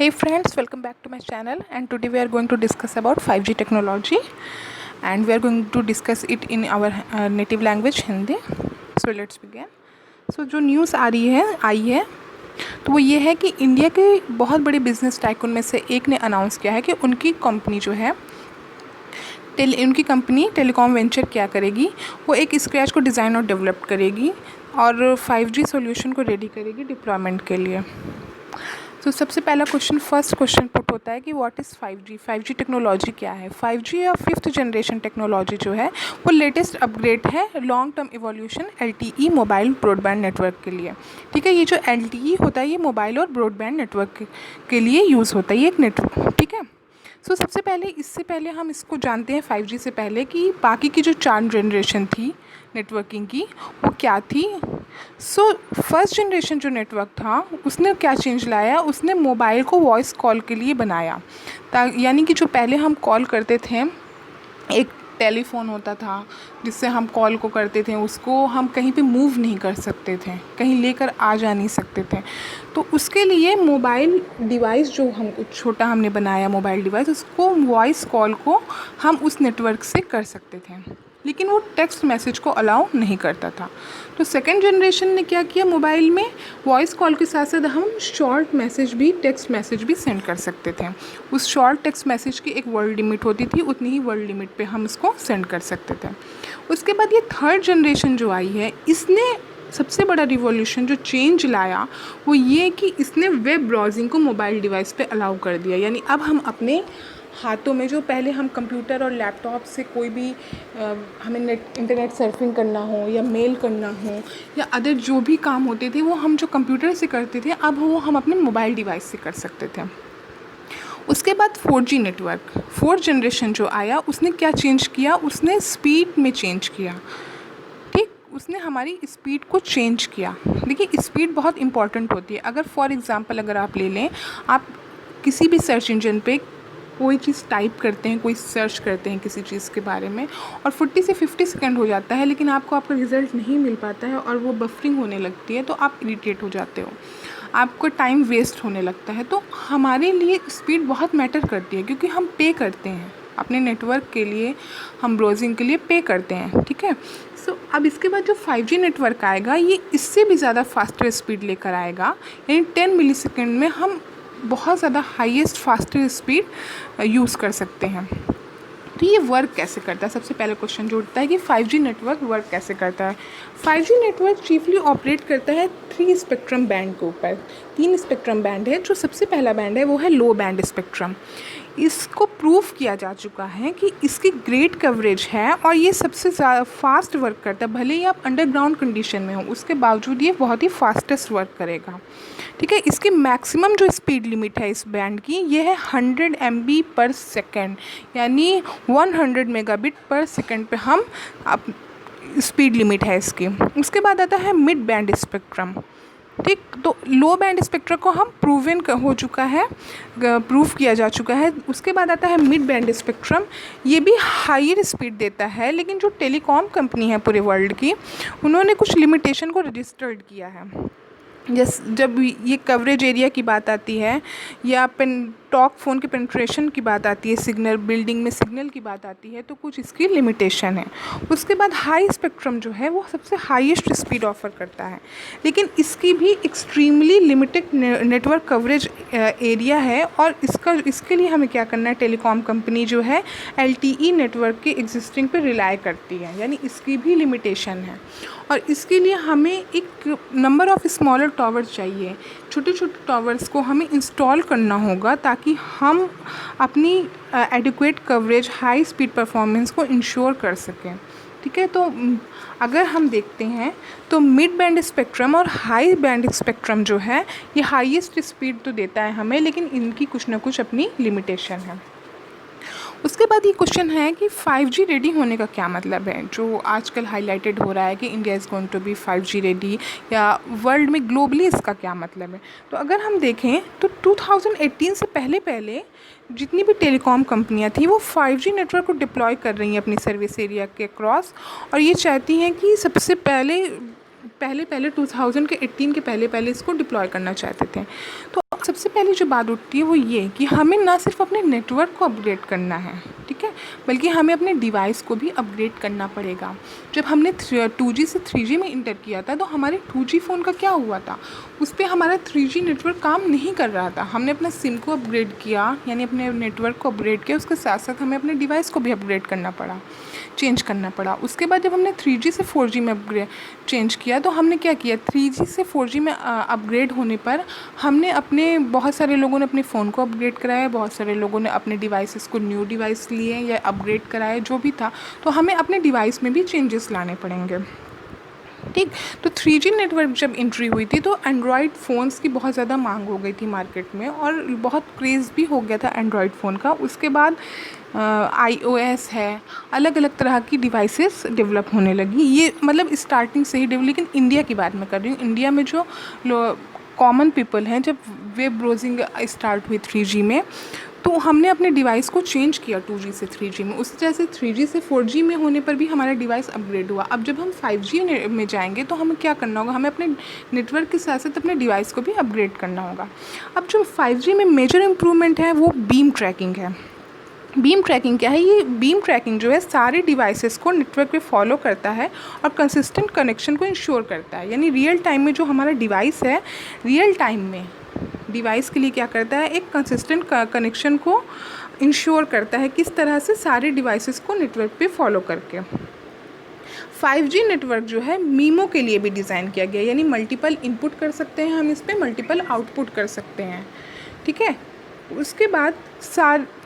Hey friends, welcome back to my channel, and today we are going to discuss about 5G technology, and we are going to discuss it in our native language Hindi. So let's begin. So जो news आई है तो वो ये है कि India के बहुत बड़े बिजनेस टाइकून में से एक ने अनाउंस किया है कि उनकी कंपनी जो है उनकी कंपनी टेलीकॉम वेंचर क्या करेगी, वो एक स्क्रैच को डिज़ाइन और डेवलप करेगी और 5G सॉल्यूशन को रेडी करेगी डिप्लॉयमेंट के लिए। तो सबसे पहला फर्स्ट क्वेश्चन पुट होता है कि what is 5G। 5G technology क्या है। 5G या 5th जनरेशन टेक्नोलॉजी जो है वो लेटेस्ट अपग्रेड है long term evolution LTE mobile broadband network के लिए। ठीक है, ये जो LTE होता है ये मोबाइल और ब्रॉडबैंड नेटवर्क के लिए यूज़ होता है, ये एक नेटवर्क। ठीक है, सो सबसे पहले इससे पहले हम इसको जानते हैं 5G से पहले कि बाकी की जो 4 जनरेशन थी नेटवर्किंग की वो क्या थी। सो फर्स्ट जनरेशन जो नेटवर्क था उसने क्या चेंज लाया, उसने मोबाइल को वॉइस कॉल के लिए बनाया। यानी कि जो पहले हम कॉल करते थे, एक टेलीफोन होता था जिससे हम कॉल को करते थे, उसको हम कहीं पे मूव नहीं कर सकते थे, कहीं लेकर आ जा नहीं सकते थे। तो उसके लिए मोबाइल डिवाइस जो छोटा हमने बनाया मोबाइल डिवाइस, उसको वॉइस कॉल को हम उस नेटवर्क से कर सकते थे, लेकिन वो टेक्स्ट मैसेज को अलाउ नहीं करता था। तो सेकेंड जनरेशन ने क्या किया, मोबाइल में वॉइस कॉल के साथ साथ हम शॉर्ट मैसेज भी, टेक्स्ट मैसेज भी सेंड कर सकते थे। उस शॉर्ट टेक्स्ट मैसेज की एक वर्ड लिमिट होती थी, उतनी ही वर्ड लिमिट पे हम इसको सेंड कर सकते थे। उसके बाद ये थर्ड जनरेशन जो आई है, इसने सबसे बड़ा रिवॉल्यूशन जो चेंज लाया वो ये कि इसने वेब ब्राउजिंग को मोबाइल डिवाइस पे अलाउ कर दिया। यानी अब हम अपने हाथों में, जो पहले हम कंप्यूटर और लैपटॉप से कोई भी हमें इंटरनेट सर्फिंग करना हो या मेल करना हो या अदर जो भी काम होते थे वो हम जो कंप्यूटर से करते थे, अब वो हम अपने मोबाइल डिवाइस से कर सकते थे। उसके बाद 4G नेटवर्क, फोर्थ जनरेशन जो आया, उसने क्या चेंज किया, उसने स्पीड में चेंज किया। ठीक, उसने हमारी स्पीड को चेंज किया। देखिए, स्पीड बहुत इंपॉर्टेंट होती है। अगर फॉर एग्ज़ाम्पल अगर आप ले लें, आप किसी भी सर्च इंजन पे कोई चीज़ टाइप करते हैं, कोई सर्च करते हैं किसी चीज़ के बारे में, और 40 से 50 सेकंड हो जाता है लेकिन आपको आपका रिज़ल्ट नहीं मिल पाता है और वो बफरिंग होने लगती है, तो आप इरिटेट हो जाते हो, आपको टाइम वेस्ट होने लगता है। तो हमारे लिए स्पीड बहुत मैटर करती है, क्योंकि हम पे करते हैं अपने नेटवर्क के लिए, हम ब्राउजिंग के लिए पे करते हैं। ठीक है, सो अब इसके बाद जो 5G नेटवर्क आएगा ये इससे भी ज़्यादा फास्टर स्पीड लेकर आएगा। यानी 10 मिलीसेकंड में हम बहुत ज़्यादा हाईएस्ट फास्टर स्पीड यूज़ कर सकते हैं। तो ये वर्क कैसे करता है, सबसे पहले क्वेश्चन जो उठता है कि 5G नेटवर्क वर्क कैसे करता है। 5G नेटवर्क चीफली ऑपरेट करता है 3 स्पेक्ट्रम बैंड के ऊपर। 3 स्पेक्ट्रम बैंड है। जो सबसे पहला बैंड है वो है लो बैंड स्पेक्ट्रम। इसको प्रूव किया जा चुका है कि इसकी ग्रेट कवरेज है और ये सबसे ज़्यादा फास्ट वर्क करता है। भले ही आप अंडरग्राउंड कंडीशन में हो, उसके बावजूद ये बहुत ही फास्टेस्ट वर्क करेगा। ठीक है, इसकी मैक्सिमम जो स्पीड लिमिट है इस बैंड की, ये है 100 MB पर सेकेंड, यानी 100 मेगाबिट पर सेकेंड पे हम स्पीड लिमिट है इसकी। उसके बाद आता है मिड बैंड स्पेक्ट्रम। ठीक, तो लो बैंड स्पेक्ट्रम को हम हो चुका है, प्रूव किया जा चुका है। उसके बाद आता है मिड बैंड स्पेक्ट्रम। ये भी हायर स्पीड देता है, लेकिन जो टेलीकॉम कंपनी है पूरे वर्ल्ड की, उन्होंने कुछ लिमिटेशन को रजिस्टर्ड किया है। जब ये कवरेज एरिया की बात आती है या टॉक फ़ोन के पेनिट्रेशन की बात आती है, सिग्नल बिल्डिंग में सिग्नल की बात आती है, तो कुछ इसकी लिमिटेशन है। उसके बाद हाई स्पेक्ट्रम जो है वो सबसे हाईएस्ट स्पीड ऑफर करता है, लेकिन इसकी भी extremely limited network coverage area है। और इसके लिए हमें क्या करना है, टेलीकॉम कंपनी जो है LTE नेटवर्क के एग्जिस्टिंग पे रिलाई करती है, यानी इसकी भी लिमिटेशन है। और इसके लिए हमें एक नंबर ऑफ़ स्मॉलर टावर्स चाहिए। छोटे छोटे टावर्स को हमें इंस्टॉल करना होगा ताकि हम अपनी adequate coverage, high speed performance को इंश्योर कर सकें। ठीक है, तो अगर हम देखते हैं तो मिड बैंड स्पेक्ट्रम और हाई बैंड स्पेक्ट्रम जो है ये हाईएस्ट स्पीड तो देता है हमें, लेकिन इनकी कुछ ना कुछ अपनी लिमिटेशन है। उसके बाद ये क्वेश्चन है कि 5G रेडी होने का क्या मतलब है, जो आजकल हाईलाइटेड हो रहा है कि India is going to be 5G ready, या वर्ल्ड में ग्लोबली इसका क्या मतलब है। तो अगर हम देखें तो 2018 से पहले जितनी भी टेलीकॉम कंपनियां थी वो 5G नेटवर्क को डिप्लॉय कर रही हैं अपनी सर्विस एरिया के क्रॉस, और ये चाहती हैं कि सबसे पहले 2018 के पहले इसको डिप्लॉय करना चाहते थे। तो अब सबसे पहली जो बात उठती है वो ये कि हमें ना सिर्फ अपने नेटवर्क को अपग्रेड करना है, ठीक है, बल्कि हमें अपने डिवाइस को भी अपग्रेड करना पड़ेगा। जब हमने 2G से 3G में इंटर किया था तो हमारे 2G फ़ोन का क्या हुआ था, उस पर हमारा 3G नेटवर्क काम नहीं कर रहा था। हमने अपना सिम को अपग्रेड किया, यानी अपने नेटवर्क को अपग्रेड किया, उसके साथ साथ हमें अपने डिवाइस को भी अपग्रेड करना पड़ा, चेंज करना पड़ा। उसके बाद जब हमने 3G से 4G में अपग्रेड चेंज किया तो हमने क्या किया, 3G से 4G में अपग्रेड होने पर हमने अपने बहुत सारे लोगों ने अपने फ़ोन को अपग्रेड कराया, बहुत सारे लोगों ने अपने डिवाइसेस को न्यू डिवाइस लिए या अपग्रेड कराया, जो भी था। तो हमें अपने डिवाइस में भी चेंजेस लाने पड़ेंगे, ठीक। तो 3G नेटवर्क जब एंट्री हुई थी तो एंड्रॉयड फ़ोन्स की बहुत ज़्यादा मांग हो गई थी मार्केट में, और बहुत क्रेज़ भी हो गया था एंड्रॉयड फ़ोन का। उसके बाद iOS है, अलग अलग तरह की डिवाइसेस डेवलप होने लगी। ये मतलब स्टार्टिंग से ही डेवलप, लेकिन इंडिया की बात मैं कर रही हूँ। इंडिया में जो कॉमन पीपल हैं, जब वेब ब्राउजिंग स्टार्ट हुई 3G में, तो हमने अपने डिवाइस को चेंज किया 2G से 3G में। उसी तरह से 3G से 4G में होने पर भी हमारा डिवाइस अपग्रेड हुआ। अब जब हम 5G में जाएंगे तो हमें क्या करना होगा, हमें अपने नेटवर्क के साथ साथ अपने डिवाइस को भी अपग्रेड करना होगा। अब जो 5G में मेजर इम्प्रूवमेंट है वो बीम ट्रैकिंग है। बीम ट्रैकिंग क्या है, ये बीम ट्रैकिंग जो है सारे डिवाइसेस को नेटवर्क पे फॉलो करता है और कंसिस्टेंट कनेक्शन को इंश्योर करता है। यानी रियल टाइम में जो हमारा डिवाइस है, रियल टाइम में डिवाइस के लिए क्या करता है, एक कंसिस्टेंट कनेक्शन को इंश्योर करता है, किस तरह से सारे डिवाइसेस को नेटवर्क पे फॉलो करके। 5G नेटवर्क जो है मीमो के लिए भी डिज़ाइन किया गया है, यानी मल्टीपल इनपुट कर सकते हैं हम इस पर, मल्टीपल आउटपुट कर सकते हैं, ठीक है। उसके बाद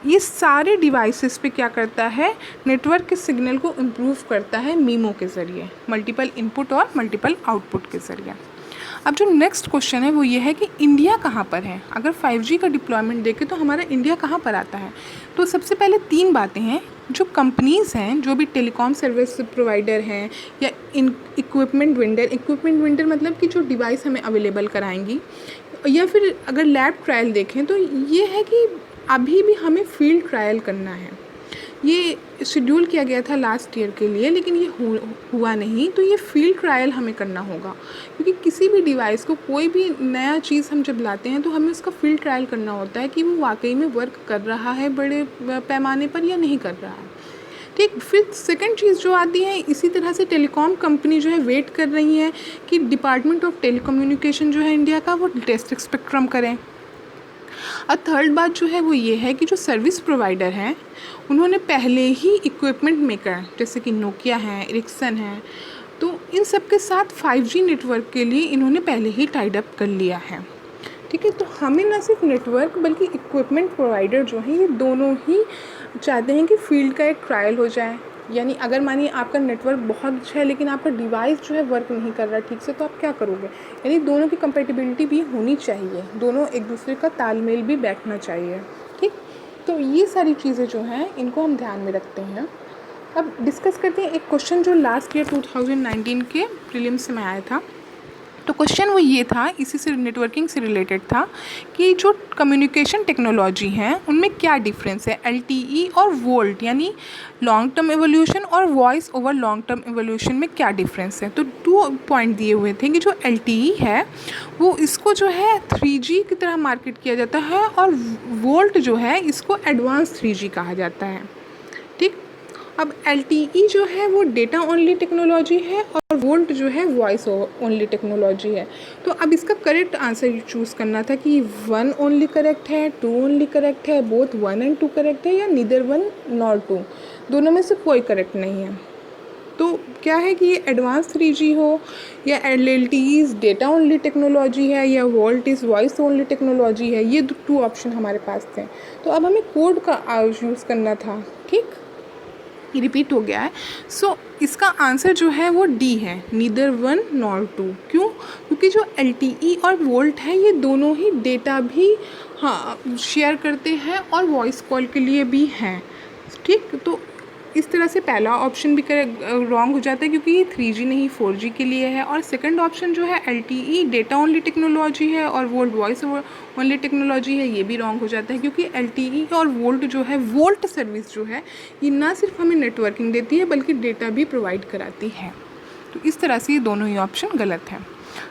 ये सारे डिवाइसेस पे क्या करता है, नेटवर्क के सिग्नल को इम्प्रूव करता है मीमो के ज़रिए, मल्टीपल इनपुट और मल्टीपल आउटपुट के ज़रिए। अब जो नेक्स्ट क्वेश्चन है वो ये है कि इंडिया कहाँ पर है। अगर 5G का डिप्लॉयमेंट देखें तो हमारा इंडिया कहाँ पर आता है। तो सबसे पहले 3 बातें हैं। जो कंपनीज़ हैं, जो भी टेलीकॉम सर्विस प्रोवाइडर हैं या इक्विपमेंट वेंडर मतलब कि जो डिवाइस हमें अवेलेबल कराएंगी, या फिर अगर लैब ट्रायल देखें तो ये है कि अभी भी हमें फील्ड ट्रायल करना है। ये शेड्यूल किया गया था लास्ट ईयर के लिए, लेकिन ये हुआ नहीं। तो ये फील्ड ट्रायल हमें करना होगा, क्योंकि किसी भी डिवाइस को, कोई भी नया चीज़ हम जब लाते हैं तो हमें उसका फील्ड ट्रायल करना होता है कि वो वाकई में वर्क कर रहा है बड़े पैमाने पर या नहीं कर रहा है, ठीक। फिर सेकंड चीज़ जो आती है, इसी तरह से टेलीकॉम कंपनी जो है वेट कर रही है कि डिपार्टमेंट ऑफ टेलीकम्युनिकेशन जो है इंडिया का, वो लेटेस्ट स्पेक्ट्रम करें। और थर्ड बात जो है वो ये है कि जो सर्विस प्रोवाइडर हैं उन्होंने पहले ही इक्विपमेंट मेकर जैसे कि नोकिया है, एरिक्सन है, तो इन सब के साथ 5G नेटवर्क के लिए इन्होंने पहले ही टाइड अप कर लिया है, ठीक है। तो हमें ना सिर्फ नेटवर्क बल्कि इक्विपमेंट प्रोवाइडर जो हैं ये दोनों ही चाहते हैं कि फील्ड का एक ट्रायल हो जाए। यानी अगर मानिए आपका नेटवर्क बहुत अच्छा है लेकिन आपका डिवाइस जो है वर्क नहीं कर रहा ठीक से, तो आप क्या करोगे। यानी दोनों की कंपैटिबिलिटी भी होनी चाहिए, दोनों एक दूसरे का तालमेल भी बैठना चाहिए, ठीक। तो ये सारी चीज़ें जो हैं इनको हम ध्यान में रखते हैं। अब डिस्कस करते हैं एक क्वेश्चन जो लास्ट ईयर 2019 के प्रीलिम्स में आया था। तो क्वेश्चन वो ये था, इसी से नेटवर्किंग से रिलेटेड था, कि जो कम्युनिकेशन टेक्नोलॉजी हैं उनमें क्या डिफरेंस है LTE और वोल्ट, यानी लॉन्ग टर्म एवोल्यूशन और voice over long term evolution में क्या डिफरेंस है। तो 2 पॉइंट दिए हुए थे कि जो LTE है वो इसको जो है 3G की तरह मार्केट किया जाता है, और वोल्ट जो है इसको एडवांस 3G कहा जाता है, ठीक। अब LTE जो है वो डेटा ओनली टेक्नोलॉजी है और वोल्ट जो है वॉइस ओनली टेक्नोलॉजी है। तो अब इसका करेक्ट आंसर चूज़ करना था कि 1 ओनली करेक्ट है, 2 ओनली करेक्ट है, बोथ 1 and 2 करेक्ट है, या नीदर 1 nor 2, दोनों में से कोई करेक्ट नहीं है। तो क्या है कि ये एडवांस 3G हो या LTE डेटा ओनली टेक्नोलॉजी है या volt is voice only technology है, ये 2 ऑप्शन हमारे पास थे। तो अब हमें कोड का यूज़ करना था, ठीक। रिपीट हो गया है। सो इसका आंसर जो है वो D है, नीदर 1 nor 2। क्यों? क्योंकि जो LTE और वोल्ट है ये दोनों ही डेटा भी शेयर करते हैं और वॉइस कॉल के लिए भी हैं, ठीक। तो इस तरह से पहला ऑप्शन भी रॉन्ग हो जाता है क्योंकि ये 3G नहीं 4G के लिए है, और सेकंड ऑप्शन जो है LTE डेटा ओनली टेक्नोलॉजी है और वोल्ट वॉइस ओनली टेक्नोलॉजी है, ये भी रॉन्ग हो जाता है क्योंकि LTE और वोल्ट जो है, वोल्ट सर्विस जो है ये ना सिर्फ हमें नेटवर्किंग देती है बल्कि डेटा भी प्रोवाइड कराती है। तो इस तरह से ये दोनों ही ऑप्शन गलत है।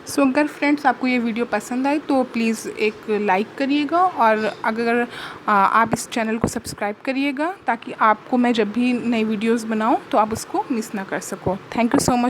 सो अगर फ्रेंड्स आपको ये वीडियो पसंद आए तो प्लीज़ एक लाइक करिएगा, और अगर आप इस चैनल को सब्सक्राइब करिएगा ताकि आपको मैं जब भी नई वीडियोस बनाऊं तो आप उसको मिस ना कर सको। Thank you so much.